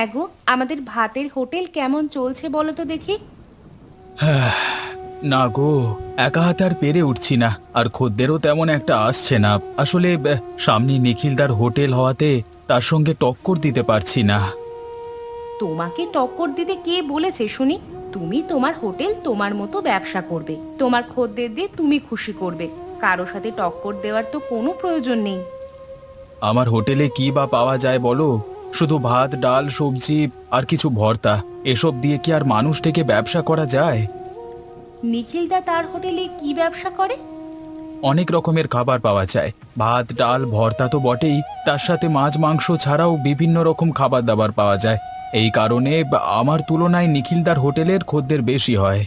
হ্যাঁ গো, আমাদের ভাতের হোটেল কেমন চলছে বলো তো দেখি। না গো, একা হাতে আর পেরে উঠছি না, আর খদ্দেরও তেমন একটা আসছে না। আসলে সামনে নিখিলদার হোটেল হওয়াতে তার সঙ্গে টক্কর দিতে পারছি না। তোমাকে টক্কর দিতে কে বলেছে শুনি? তুমি তোমার হোটেল তোমার মতো ব্যবসা করবে, তোমার খদ্দের দিয়ে তুমি খুশি করবে। কারো সাথে টক্কর দেওয়ার তো কোনো প্রয়োজন নেই। আমার হোটেলে কি বা পাওয়া যায় বলো? শুধু ভাত, ডাল, সবজি আর কিছু ভর্তা। এসব দিয়ে কি আর মানুষ থেকে ব্যবসা করা যায়? নিখিলদা তার হোটেলে কি ব্যবসা করে? অনেক রকমের খাবার পাওয়া যায়। ভাত, ডাল, ভর্তা তো বটেই, তার সাথে মাছ, মাংস ছাড়াও বিভিন্ন রকম খাবার দাবার পাওয়া যায়। এই কারণে আমার তুলনায় নিখিলদার হোটেলের খদ্দের বেশি হয়।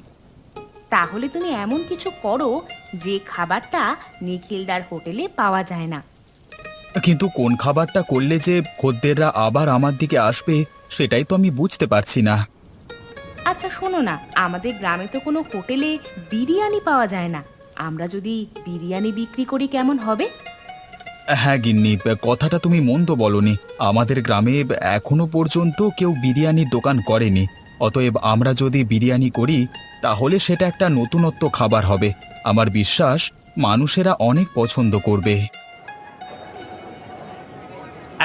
তাহলে তুমি এমন কিছু করো যে খাবারটা নিখিলদার হোটেলে পাওয়া যায় না। কিন্তু কোন খাবারটা করলে যে খদ্দেররা আবার আমার দিকে আসবে, সেটাই তো আমি বুঝতে পারছি না। আচ্ছা শোনো না, আমাদের গ্রামে তো কোনো হোটেলে বিরিয়ানি পাওয়া যায় না। আমরা যদি বিরিয়ানি বিক্রি করি কেমন হবে? হ্যাঁ গিন্নি, কথাটা তুমি মন্দ বলনি। আমাদের গ্রামে এখনো পর্যন্ত কেউ বিরিয়ানির দোকান করেনি। অতএব আমরা যদি বিরিয়ানি করি, তাহলে সেটা একটা নতুনত্ব খাবার হবে। আমার বিশ্বাস মানুষেরা অনেক পছন্দ করবে।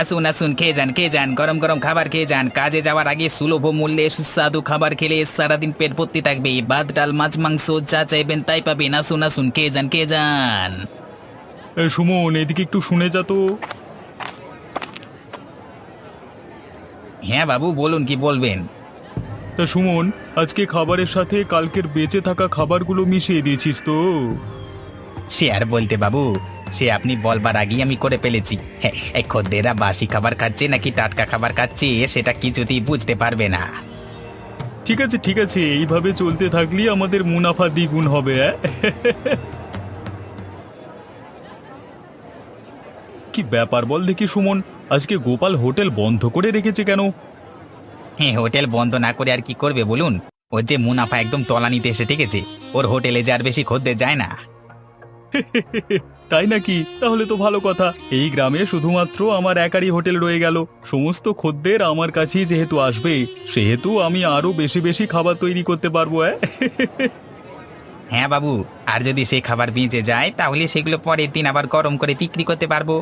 আসুন আসুন, খেয়ে যান, গরম গরম খাবার খেয়ে যান। কাজে যাওয়ার আগে সুলভ মূল্যে সুস্বাদু খাবার খেলে সারাদিন পেট ভর্তি থাকবে। ভাত, ডাল, মাছ, মাংস যা চাইবেন তাই পাবেন। আসুন আসুন, খেয়ে যান, খেয়ে যান। সুমন, এদিকে একটু শুনে যা তো। হ্যাঁ বাবু, বলুন কি বলবেন। তা সুমন, আজকে খাবারের সাথে কালকের বেঁচে থাকা খাবারগুলো মিশিয়ে দিয়েছিস তো? সে আর বলতে বাবু, সে আপনি বলবার আগেই আমি করে ফেলেছি। হ্যাঁ, এই খদ্দেররা বাসি খাবার খাচ্ছে নাকি টাটকা খাবার খাচ্ছে সেটা কিছুতেই বুঝতে পারবে না। ঠিক আছে ঠিক আছে, এইভাবে চলতে থাকলেই আমাদের মুনাফা দ্বিগুণ হবে। কি ব্যাপার বল দেখি সুমন, আজকে গোপাল হোটেল বন্ধ করে রেখেছে কেন? হ্যাঁ, হোটেল বন্ধ না করে আর কি করবে বলুন? ওর যে মুনাফা একদম তলানিতে এসে ঠেকেছে। ওর হোটেলে যে আর বেশি খদ্দের যায় না। তাই নাকি? তাহলে তো ভালো কথা। এই গ্রামে শুধুমাত্র আমার একারই হোটেল রয়ে গেল। সমস্ত খদ্দের আমার কাছেই যেহেতু আসবে, সেহেতু আমি আরো বেশি বেশি খাবার তৈরি করতে পারবো। হ্যাঁ বাবু, আর যদি সেই খাবার বেঁচে যায় তাহলে সেগুলো পরের দিন আবার গরম করে বিক্রি করতে পারবো।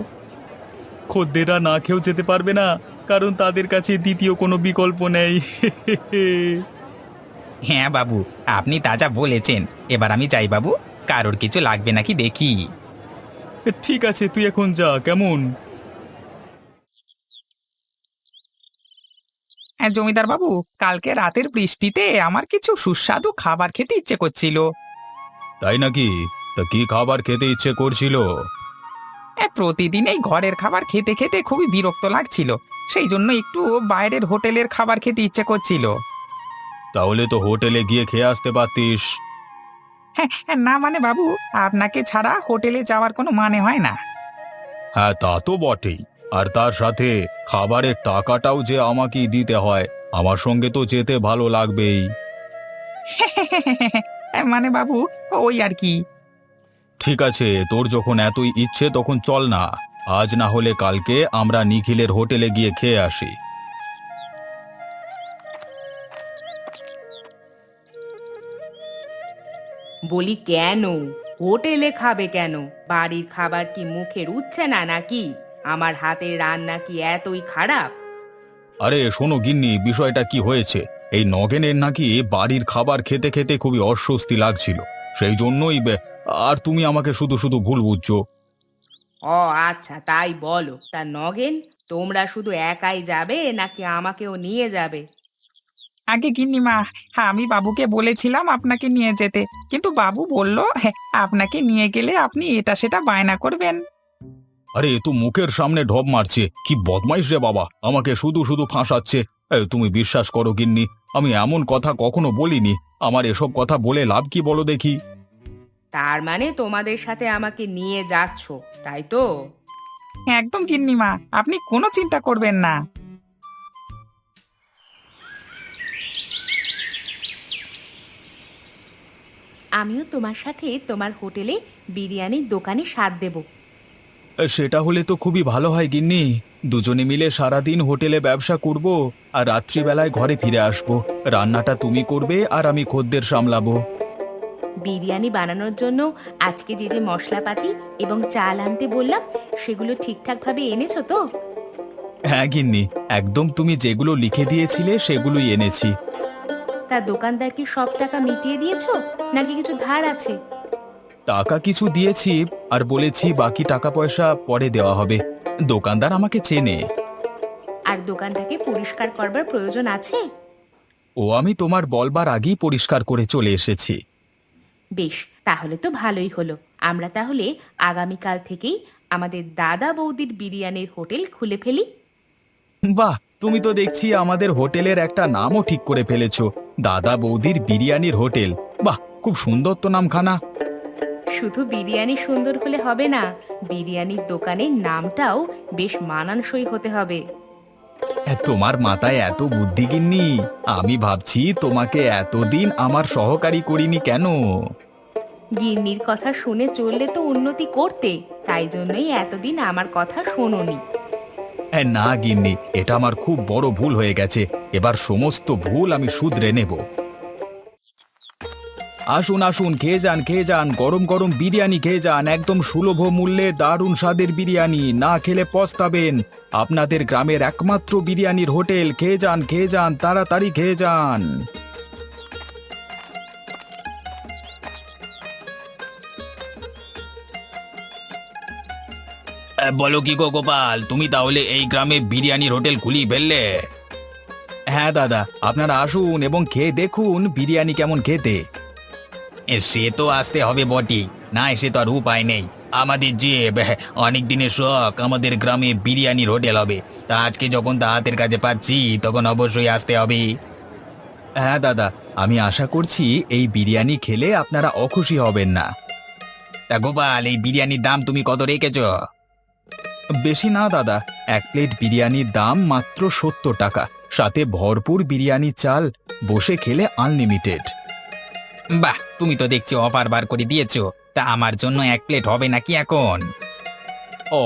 খদ্দেররা না খেয়েও যেতে পারবে না, কারণ তাদের কাছে দ্বিতীয় কোনো বিকল্প নেই। হ্যাঁ বাবু, আপনি তাজা বলেছেন। এবার আমি যাই বাবু, কারোর কিছু লাগবে নাকি দেখি। ঠিক আছে, তুই এখন যা কেমন। হ্যাঁ জমিদার বাবু, কালকে রাতের বৃষ্টিতে আমার কিছু সুস্বাদু খাবার খেতে ইচ্ছে করছিল। তাই নাকি? তা কি খাবার খেতে ইচ্ছে করছিল? প্রতিদিন এই ঘরের খাবার খেতে খেতে খুবই বিরক্ত লাগছিল। সেই জন্য একটু বাইরের হোটেলের খাবার খেতে ইচ্ছে করছিল। তাহলে তো হোটেলে গিয়ে খেয়ে আসতে পারতিস। হ্যাঁ হ্যাঁ, না মানে বাবু, আপনাকে ছাড়া হোটেলে যাওয়ার কোনো মানে হয় না। হ্যাঁ, তা তো বটেই। আর তার সাথে খাবারের টাকাটাও যে আমাকেই দিতে হয়। আমার সঙ্গে তো যেতে ভালো লাগবেই। মানে বাবু, ওই আর কি। ঠিক আছে, তোর যখন এতই ইচ্ছে তখন চল না। আজ না হলে কালকে আমরা নিখিলের হোটেলে গিয়ে খেয়ে আসি। বলি কেন হোটেলে খাবে কেন? বাড়ির খাবার কি মুখে রুচ্ছে না নাকি? আমার হাতের রান্না কি এতই খারাপ? আরে শোনো গিন্নি, বিষয়টা কি হয়েছে? এই নগেনের নাকি বাড়ির খাবার খেতে খেতে খুবই অস্বস্তি লাগছিল। সেই জন্যই আর তুমি আমাকে শুধু শুধু ভুল বুঝছো। ও আচ্ছা, তাই বলো। তা নগেন, তোমরা শুধু একাই যাবে নাকি আমাকেও নিয়ে যাবে? আগে গিন্নিমা, হ্যাঁ আমি বাবুকে বলেছিলাম আপনাকে নিয়ে যেতে, কিন্তু বাবু বলল হ্যাঁ, আপনাকে নিয়ে গেলে আপনি এটা সেটা বায়না করবেন। আরে এ তো মুখের সামনে ঢপ মারছে, কি বদমাইশ রে বাবা, আমাকে শুধু শুধু ফাঁসাচ্ছে। তুমি বিশ্বাস করো গিন্নি, আমি এমন কথা কখনো বলিনি। আমার এসব কথা বলে লাভ কি বলো দেখি? তার মানে তোমাদের সাথে আমাকে নিয়ে যাচ্ছ, তাই তো? হ্যাঁ, একদম গিন্নিমা, আপনি কোনো চিন্তা করবেন না। আমিও তোমার সাথে তোমার হোটেলে বিরিয়ানির দোকানে স্বাদ দেব। সেটা হলে তো খুবই ভালো হয় গিন্নি। দুজনে মিলে সারাদিন হোটেলে ব্যবসা করব আর রাত্রিবেলায় ঘরে ফিরে আসব। রান্নাটা তুমি করবে আর আমি খদ্দের সামলাবো। বিরিয়ানি বানানোর জন্য আজকে যে যে মশলাপাতি এবং চাল আনতে বললাম সেগুলো ঠিকঠাকভাবে এনেছো তো? হ্যাঁ গিন্নি, একদম তুমি যেগুলো লিখে দিয়েছিলে সেগুলোই এনেছি। তা দোকানদার কি সব টাকা মিটিয়ে দিয়েছো নাকি কিছু ধার আছে? টাকা কিছু দিয়েছি আর বলেছি বাকি টাকা পয়সা পরে দেওয়া হবে। দোকানদার আমাকে চেনে। আর দোকানটাকে পরিষ্কার করবার প্রয়োজন আছে? ও আমি তোমার বলবার আগেই পরিষ্কার করে চলে এসেছি। বেশ, তাহলে তো ভালোই হলো। আমরা তাহলে আগামীকাল থেকেই আমাদের দাদা বৌদির বিরিয়ানির হোটেল খুলে ফেলি। বাহ, তুমি তো দেখছি আমাদের হোটেলের একটা নামও ঠিক করে ফেলেছো, দাদা বৌদির বিরিয়ানির হোটেল। বাহ, খুব সুন্দর তো নামখানা। শুধু বিরিয়ানি সুন্দর হলে হবে না, বিরিয়ানির দোকানের নামটাও বেশ মানানসই হতে হবে। তোমার মাথায় এত বুদ্ধি গিন্নি, আমি ভাবছি তোমাকে এতদিন আমার সহকারী করিনি কেন। গিন্নির কথা শুনে চললে তো উন্নতি করতে, তাই জন্যই এতদিন আমার কথা শোনোনি। না গিন্নি, এটা আমার খুব বড় ভুল হয়ে গেছে। এবার সমস্ত ভুল আমি শুধরে নেব। আসুন আসুন, খেয়ে যান খেয়ে যান, গরম গরম বিরিয়ানি খেয়ে যান, একদম সুলভ মূল্যে দারুণ স্বাদের বিরিয়ানি, না খেলে পস্তাবেন। আপনাদের গ্রামের একমাত্র বিরিয়ানির হোটেল, খেয়ে যান তাড়াতাড়ি খেয়ে যান। বলো কি গো গোপাল, তুমি তাহলে এই গ্রামে বিরিয়ানির হোটেল খুলিয়ে ফেললে? হ্যাঁ দাদা, আপনারা আসুন এবং খেয়ে দেখুন বিরিয়ানি কেমন খেতে। সে তো আসতে হবে বটি, না এসে তো আর উপায় নেই। আমাদের যে অনেক দিনের শখ, আমাদের গ্রামে বিরিয়ানির হোটেল হবে। তা আজকে যখন তা হাতের কাছে পাচ্ছি তখন অবশ্যই আসতে হবে। হ্যাঁ দাদা, আমি আশা করছি এই বিরিয়ানি খেলে আপনারা অখুশি হবেন না। তা গোপাল, এই বিরিয়ানির দাম তুমি কত রেখেছ? বেশি না দাদা, এক প্লেট বিরিয়ানির দাম মাত্র 70 টাকা, সাথে ভরপুর বিরিয়ানি চাল, বসে খেলে আনলিমিটেড। বাহ, তুমি তো দেখছি অফার বার করে দিয়েছো। তা আমার জন্য এক প্লেট হবে নাকি এখন?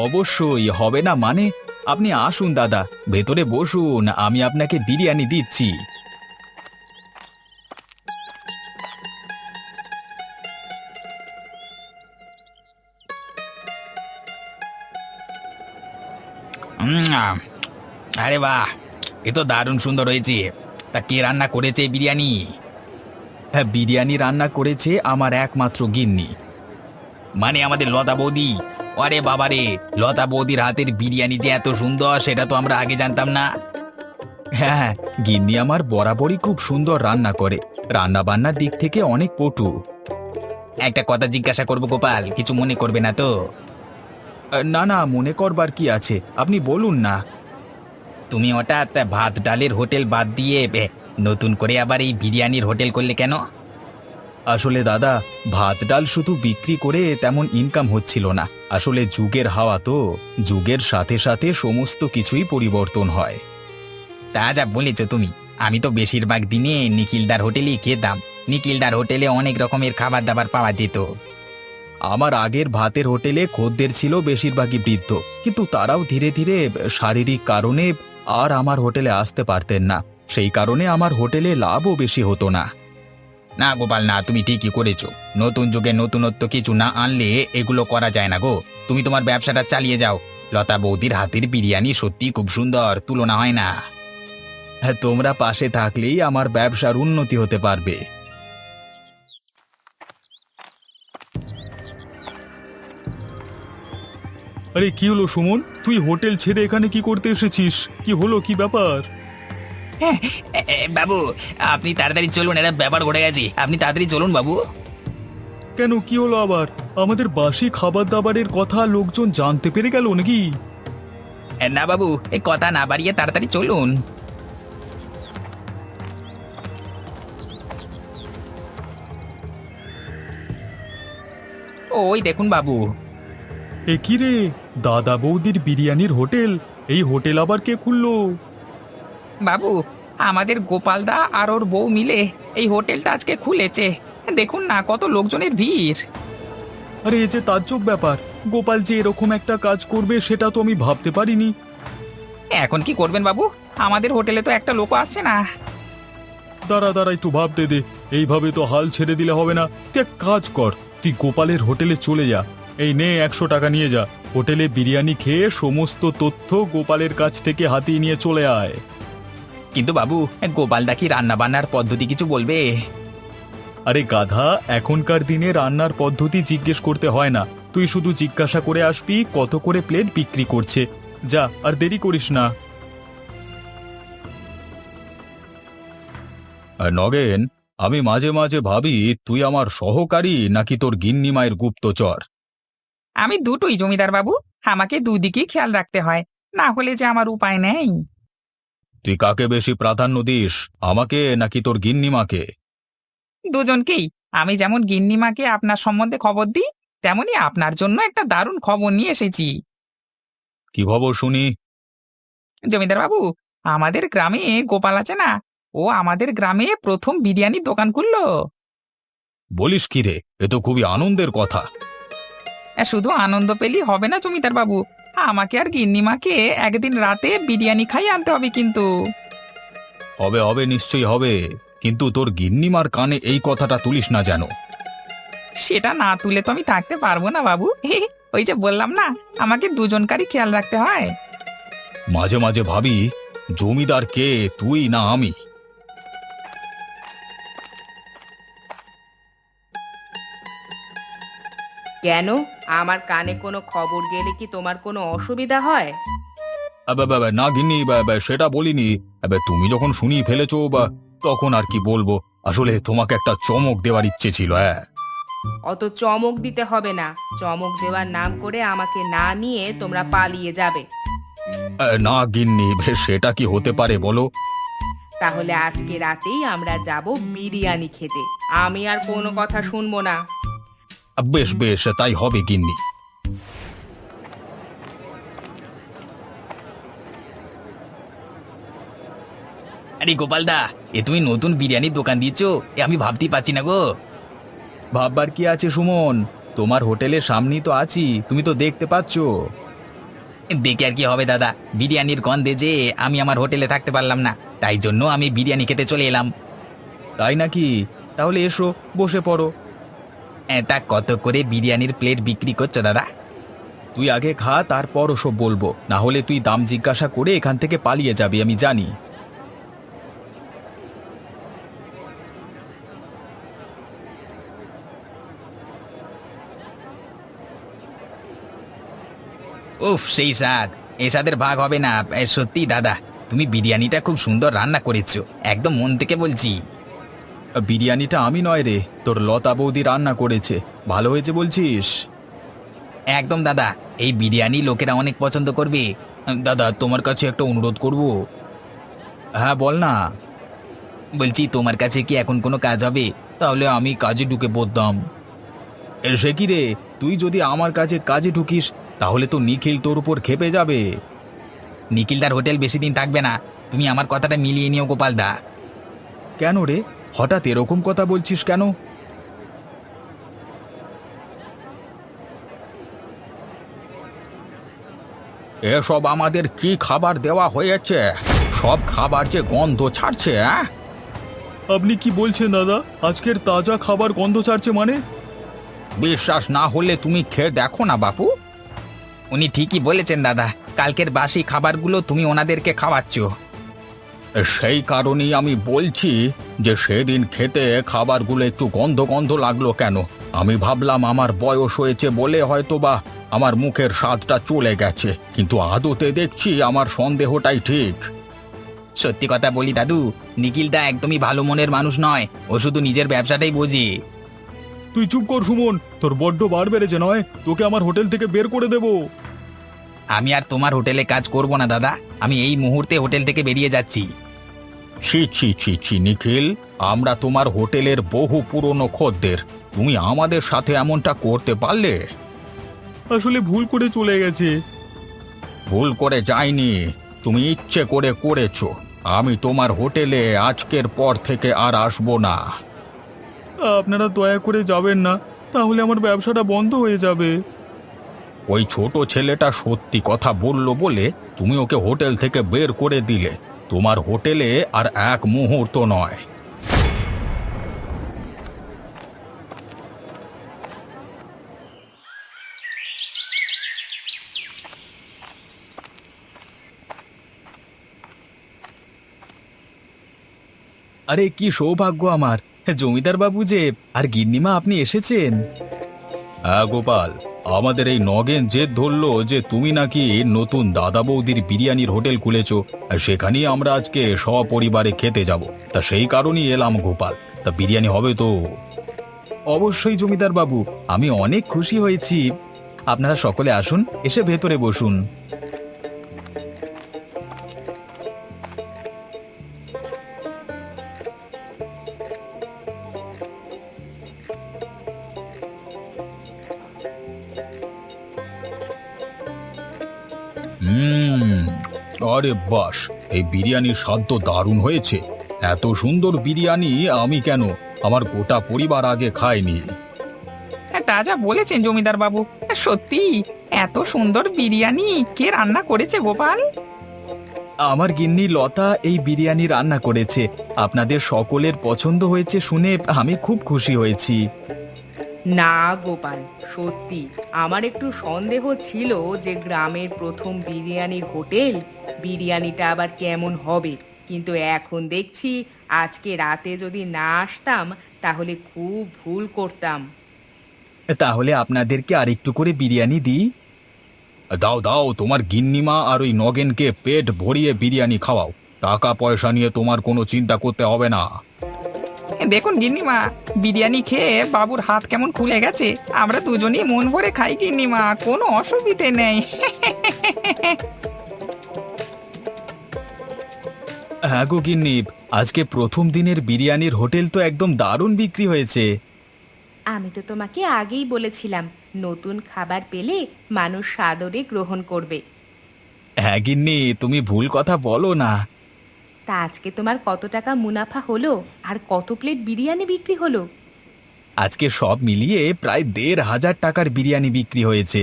অবশ্যই হবে না মানে? আপনি আসুন দাদা, ভেতরে বসুন, আমি আপনাকে বিরিয়ানি দিচ্ছি। উম, আরে বাহ, এ তো দারুণ সুন্দর হয়েছে। তা কে রান্না করেছে এই বিরিয়ানি? হ্যাঁ, বিরিয়ানি রান্না করেছে আমার একমাত্র গিন্নি। মানে আমাদের লতা বৌদি? আরে বাবারে, লতা বৌদির হাতের বিরিয়ানি যে এত সুন্দর সেটা তো আমরা আগে জানতাম না। হ্যাঁ হ্যাঁ, গিন্নি আমার বরাবরই খুব সুন্দর রান্না করে, রান্না বান্নার দিক থেকে অনেক পটু। একটা কথা জিজ্ঞাসা করবো গোপাল, কিছু মনে করবে না তো? না না, মনে করবার কি আছে, আপনি বলুন না। তুমি হঠাৎ ভাত ডালের হোটেল বাদ দিয়ে নতুন করে আবার এই বিরিয়ানির হোটেল করলে কেন? আসলে দাদা, ভাত ডাল শুধু বিক্রি করে তেমন ইনকাম হচ্ছিল না। আসলে যুগের হাওয়া তো, যুগের সাথে সাথে সমস্ত কিছুই পরিবর্তন হয়। তা যা বলেছ তুমি, আমি তো বেশিরভাগ দিনে নিখিলদার হোটেলেই খেতাম। নিখিলদার হোটেলে অনেক রকমের খাবার দাবার পাওয়া যেত। আমার আগের ভাতের হোটেলে খদ্দের ছিল বেশিরভাগই বৃদ্ধ, কিন্তু তারাও ধীরে ধীরে শারীরিক কারণে আর আমার হোটেলে আসতে পারতেন না। সেই কারণে আমার হোটেলে লাভও বেশি হতো না। না গোপাল না, তুমি ঠিকই করেছো। নতুন যুগে নতুনত্ব কিছু না আনলে এগুলো করা যায় না গো। তুমি তোমার ব্যবসাটা চালিয়ে যাও। লতা বৌদির হাতের বিরিয়ানি সত্যি খুব সুন্দর, তুলনা হয় না। হ্যাঁ, তোমরা পাশে থাকলেই আমার ব্যবসার উন্নতি হতে পারবে। আরে কি হলো সুমন, তুই হোটেল ছেড়ে এখানে কি করতে এসেছিস? কি হলো, কি ব্যাপার? বাবু, আপনি তাড়াতাড়ি চলুন, একটা ব্যাপার ঘটে গেছে। আপনি তাড়াতাড়ি চলুন বাবু। কেন, কি হলো আবার? আমাদের বাসি খাবার দাবারের কথা লোকজন জানতে পেরে গেল নাকি? না বাবু, এই কথা না বাড়িয়ে তাড়াতাড়ি চলুন। ওই দেখুন বাবু। এ কি রে, দাদা বৌদির বিরিয়ানির হোটেল? এই হোটেল আবার কে খুললো? বাবু, আমাদের গোপালদা আর ওর বউ মিলে এই হোটেলটা আজকে খুলেছে। দেখুন না কত লোকজনের ভিড়। আরে এ যে তাজ্জব ব্যাপার, গোপাল যে এরকম একটা কাজ করবে সেটা তো আমি ভাবতে পারিনি। এখন কি করবেন বাবু? আমাদের হোটেলে তো একটা লোক আসছে না। দাঁড়া দাঁড়া, একটু ভাবতে দে। এইভাবে তো হাল ছেড়ে দিলে হবে না। তুই এক কাজ কর, তুই গোপালের হোটেলে চলে যা। এই নে 100 টাকা নিয়ে যা। হোটেলে বিরিয়ানি খেয়ে সমস্ত তথ্য গোপালের কাছ থেকে হাতিয়ে নিয়ে চলে আয়। কিন্তু বাবু, গোপালদা কি রান্না বান্নার পদ্ধতি কিছু বলবে? আরে গাধা, এখনকার দিনে রান্নার পদ্ধতি জিজ্ঞেস করতে হয় না। তুই শুধু জিজ্ঞাসা করে আসবি কত করে প্লেট বিক্রি করছে। যা, আর দেরি করিস না। নগেন, আমি মাঝে মাঝে ভাবি তুই আমার সহকারী নাকি তোর গিন্নি মায়ের গুপ্তচর। আমি দুটোই জমিদার বাবু, আমাকে দুদিকেই খেয়াল রাখতে হয়, না হলে যে আমার উপায় নেই। তুই কাকে বেশি প্রাধান্য দিস, আমাকে নাকি তোর গিন্নিমাকে? দুজনকেই। আমি যেমন গিন্নিমাকে আপনার সম্বন্ধে খবর দিই, তেমনি আপনার জন্য একটা দারুণ খবর নিয়ে এসেছি। কি খবর শুনি? জমিদার বাবু, আমাদের গ্রামে গোপাল আছে না, ও আমাদের গ্রামে প্রথম বিরিয়ানির দোকান খুললো। বলিস কি রে, এ তো খুবই আনন্দের কথা। শুধু আনন্দ পেলেই হবে না জমিদার বাবু, আমাকে আর গিন্নিমাকে একদিন রাতে বিরিয়ানি খাইয়ে আনতে হবে কিন্তু। হবে হবে, নিশ্চয়ই হবে, কিন্তু তোর গিন্নিমার কানে এই কথাটা তুলিস না যেন। সেটা না তুলে তো আমি থাকতে পারবো না বাবু। ওই যে বললাম না, আমাকে দুজনকারই খেয়াল রাখতে হয়। মাঝে মাঝে ভাবি জমিদার কে, তুই না আমি? কেন, আমার কানে কোনো খবর গেলে কি তোমার কোনো অসুবিধা হয়? না গিন্নি, সেটা বলিনি। তুমি যখন শুনিয়ে ফেলেছো তখন আর কি বলবো। আসলে তোমাকে একটা চমক দেওয়ার ইচ্ছে ছিল। হ্যাঁ, অত চমক দিতে হবে না। চমক দেওয়ার নাম করে আমাকে না নিয়ে তোমরা পালিয়ে যাবে। না গিন্নি, সেটা কি হতে পারে বলো? তাহলে আজকে রাতেই আমরা যাব বিরিয়ানি খেতে। আমি আর কোনো কথা শুনবো না। বেশ বেশ, তাই হবে গিন্নি। আরে গোপালদা, এ তুমি নতুন বিরিয়ানির দোকান দিয়েছো, এ আমি ভাবতেই পারছি না গো। ভাববার কি আছে সুমন, তোমার হোটেলের সামনেই তো আছি, তুমি তো দেখতে পাচ্ছ। দেখে আর কি হবে দাদা, বিরিয়ানির গন্ধে যে আমি আমার হোটেলে থাকতে পারলাম না, তাই জন্য আমি বিরিয়ানি খেতে চলে এলাম। তাই নাকি? তাহলে এসো, বসে পড়ো। তা কত করে বিরিয়ানির প্লেট বিক্রি করছো দাদা? তুই আগে খা, তারপর ওসব বলবো, না হলে তুই দাম জিজ্ঞাসা করে এখান থেকে পালিয়ে যাবি, আমি জানি। উফ, সেই স্বাদ, এ স্বাদের ভাগ হবে না। সত্যি দাদা, তুমি বিরিয়ানিটা খুব সুন্দর রান্না করেছো, একদম মন থেকে বলছি। বিরিয়ানিটা আমি নয় রে, তোর লতা বৌদি রান্না করেছে। ভালো হয়েছে বলছিস? একদম দাদা, এই বিরিয়ানি লোকেরা অনেক পছন্দ করবে। দাদা, তোমার কাছে একটা অনুরোধ করব। হ্যাঁ বল না। বলছি, তোমার কাছে কি এখন কোনো কাজ হবে? তাহলে আমি কাজে ঢুকে পড়তাম। সে কি রে, তুই যদি আমার কাছে কাজে ঢুকিস তাহলে তো নিখিল তোর উপর ক্ষেপে যাবে। নিখিলদার হোটেল বেশি দিন থাকবে না, তুমি আমার কথাটা মিলিয়ে নিও গোপালদা। কেন রে, হঠাৎ এরকম কথা বলছিস কেন? এসব আমাদের কি খাবার দেওয়া হয়েছে? সব খাবার যে গন্ধ ছাড়ছে। আপনি কি বলছেন দাদা? আজকের তাজা খাবার গন্ধ ছাড়ছে মানে? বিশ্বাস না হলে তুমি খেয়ে দেখো না বাপু। উনি ঠিকই বলেছেন দাদা, কালকের বাসি খাবারগুলো তুমি ওনাদেরকে খাওয়াচ্ছ। সেই কারণেই আমি বলছি যে সেদিন খেতে খাবারগুলো একটু গন্ধ গন্ধ লাগলো কেন। আমি ভাবলাম আমার বয়স হয়েছে বলে হয়তো বা আমার মুখের স্বাদটা চলে গেছে, কিন্তু আদতে দেখছি আমার সন্দেহটাই ঠিক। সত্যি কথা বলি দাদু, নিখিলদা একদমই ভালো মনের মানুষ নয়, ও শুধু নিজের ব্যবসাটাই বোঝে। তুই চুপ কর সুমন, তোর বড্ড বার বেড়েছে নয়? তোকে আমার হোটেল থেকে বের করে দেব। আমি আর তোমার হোটেলে কাজ করব না দাদা, আমি এই মুহূর্তে হোটেল থেকে বেরিয়ে যাচ্ছি। ছি ছি ছি ছি নিখিল, আমরা তোমার হোটেলের বহু পুরনো খদ্দের, তুমি আমাদের সাথে এমনটা করতে পারলে? আসলে ভুল করে চলে গেছে। ভুল করে যায়নি, তুমি ইচ্ছে করে করেছো। আমি তোমার হোটেলে আজকের পর থেকে আর আসবো না। আপনারা দয়া করে যাবেন না, তাহলে আমার ব্যবসাটা বন্ধ হয়ে যাবে। ওই ছোট ছেলেটা সত্যি কথা বলল বলে তুমি ওকে হোটেল থেকে বের করে দিলে। তোমার হোটেলে আর এক মুহূর্ত নয়। আরে কি সৌভাগ্য আমার, জমিদার বাবু যে আর গিন্নিমা আপনি এসেছেন। হ্যাঁ গোপাল, আমাদের এই নগেন জেদ ধরলো যে তুমি নাকি নতুন দাদা বৌদির বিরিয়ানির হোটেল খুলেছো, আর সেখানেই আমরা আজকে সপরিবারে খেতে যাব। তা সেই কারণেই এলাম গোপাল। তা বিরিয়ানি হবে তো? অবশ্যই জমিদার বাবু, আমি অনেক খুশি হয়েছি। আপনারা সকলে আসুন, এসে ভেতরে বসুন। হুম, আরে বাস, এই বিরিয়ানির স্বাদ তো দারুণ হয়েছে। এত সুন্দর বিরিয়ানি আমি কেন, আমার গোটা পরিবার আগে খায়নি। তা যা বলেছেন জমিদার বাবু, সত্যি এত সুন্দর বিরিয়ানি কে রান্না করেছে গোপাল? আমার গিন্নি লতা এই বিরিয়ানি রান্না করেছে। আপনাদের সকলের পছন্দ হয়েছে শুনে আমি খুব খুশি হয়েছি। না গোপাল, সত্যি আমার একটু সন্দেহ ছিল যে গ্রামের প্রথম বিরিয়ানির হোটেল, বিরিয়ানিটা আবার কেমন হবে। কিন্তু এখন দেখছি আজকে রাতে যদি না আসতাম তাহলে খুব ভুল করতাম। তাহলে আপনাদেরকে আরেকটু করে বিরিয়ানি দিই। দাও দাও, তোমার গিন্নিমা আর ওই নগেনকে পেট ভরিয়ে বিরিয়ানি খাওয়াও। টাকা পয়সা নিয়ে তোমার কোনো চিন্তা করতে হবে না। দেখুন গিন্নিমা, বিরিয়ানি খেয়ে বাবুর হাত কেমন খুলে গেছে। আমরা দুজনেই মন ভরে খাই গিন্নিমা, কোনো অসুবিধে নেই। হ্যাঁ গো গিন্নি, আজকে প্রথম দিনের বিরিয়ানির হোটেল তো একদম দারুণ বিক্রি হয়েছে। আমি তো তোমাকে আগেই বলেছিলাম, নতুন খাবার পেলে মানুষ সাদরে গ্রহণ করবে। হ্যাঁ গিন্নি, তুমি ভুল কথা বলো না। তা আজকে তোমার কত টাকা মুনাফা হলো আর কত প্লেট বিরিয়ানি বিক্রি হলো? আজকে সব মিলিয়ে প্রায় ১,৫০০ টাকার বিরিয়ানি বিক্রি হয়েছে।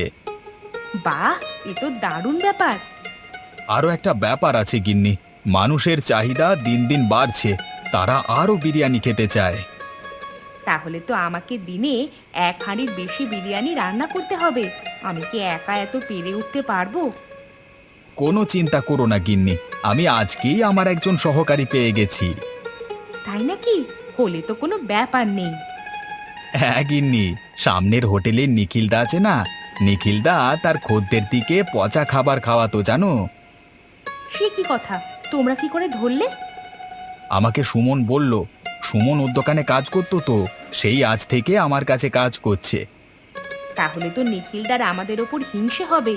বাহ, এ তো দারুণ ব্যাপার। আরও একটা ব্যাপার আছে গিন্নি, মানুষের চাহিদা দিন দিন বাড়ছে, তারা আরও বিরিয়ানি খেতে চায়। তাহলে তো আমাকে দিনে 1 হাঁড়ির বেশি বিরিয়ানি রান্না করতে হবে। আমি কি একা এত পেরে উঠতে পারবো? কোনো চিন্তা করো না গিন্নি, আমি আজকেই আমার একজন সহকারী পেয়ে গেছি। তাই নাকি? হলে তো কোনো ব্যাপার নেই। হ্যাঁ গিন্নি, সামনের হোটেলে নিখিলদা আছে না, নিখিলদা তার খদ্দের দিকে পচা খাবার খাওয়াতো জানো। সে কি কথা, তোমরা কি করে ধরলে? আমাকে সুমন বলল, সুমন ওর দোকানে কাজ করতো তো, সেই আজ থেকে আমার কাছে কাজ করছে। তাহলে তো নিখিলদার আমাদের ওপর হিংসে হবে।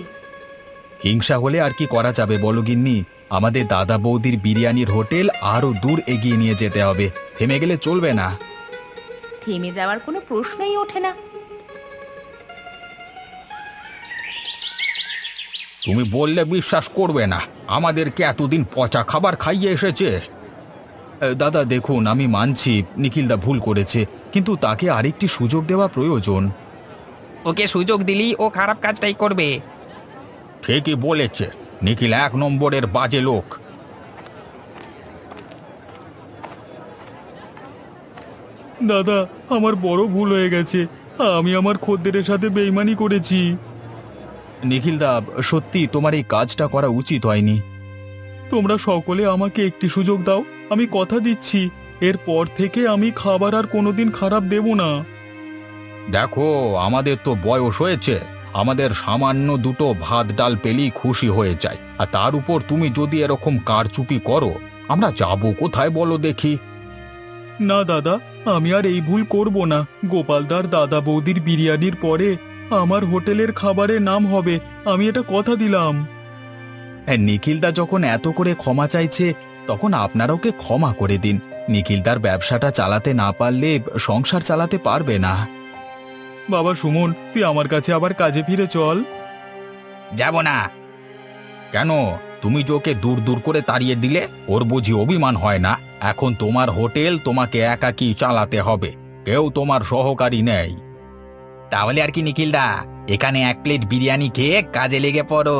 হিংসা হলে আর কি করা যাবে বলো গিন্নি, আমাদের দাদা বৌদির বিরিয়ানির হোটেল আরো দূর এগিয়ে নিয়ে যেতে হবে, থেমে গেলে চলবে না। থেমে যাওয়ার কোনো প্রশ্নই ওঠে না। তুমি বললে বিশ্বাস করবে না, আমাদেরকে এতদিন পচা খাবার খাইয়ে এসেছে। দাদা দেখুন, আমি মানছি নিখিলদা ভুল করেছে, কিন্তু তাকে আরেকটি সুযোগ দেওয়া প্রয়োজন। ওকে সুযোগ দিলেই ও খারাপ কাজটাই করবে। ঠিকই বলেছে, নিখিল 1 নম্বরের বাজে লোক। দাদা, আমার বড় ভুল হয়ে গেছে, আমি আমার খদ্দেরের সাথে বেইমানি করেছি। নিখিলদা, সত্যি তোমার এই কাজটা করা উচিত হয়নি। তোমরা সকলে আমাকে একটি সুযোগ দাও, আমি কথা দিচ্ছি এরপর থেকে আমি খাবার আর কোনোদিন খারাপ দেব না। দেখো, আমাদের তো বয়স হয়েছে, আমাদের সামান্য দুটো ভাত ডাল পেলেই খুশি হয়ে যায়, আর তার উপর তুমি যদি এরকম কারচুপি করো, আমরা যাব কোথায় বলো দেখি। না দাদা, আমি আর এই ভুল করব না। গোপালদার দাদা বৌদির বিরিয়ানির পরে আমার হোটেলের খাবারের নাম হবে, আমি এটা কথা দিলাম। নিখিলদা যখন এত করে ক্ষমা চাইছে, তখন আপনারা ওকে ক্ষমা করে দিন। নিখিলদার ব্যবসাটা চালাতে না পারলে সংসার চালাতে পারবে না। বাবা সুমন, তুই আমার কাছে আবার কাজে ফিরে চল। যাব না। কেন? তুমি যে ওকে দূর দূর করে তাড়িয়ে দিলে, ওর বুঝি অভিমান হয় না? এখন তোমার হোটেল তোমাকে একাকী চালাতে হবে, কেউ তোমার সহকারী নেই। তাহলে আর কি নিখিলদা, এখানে 1 প্লেট বিরিয়ানি খেয়ে কাজে লেগে পড়ো।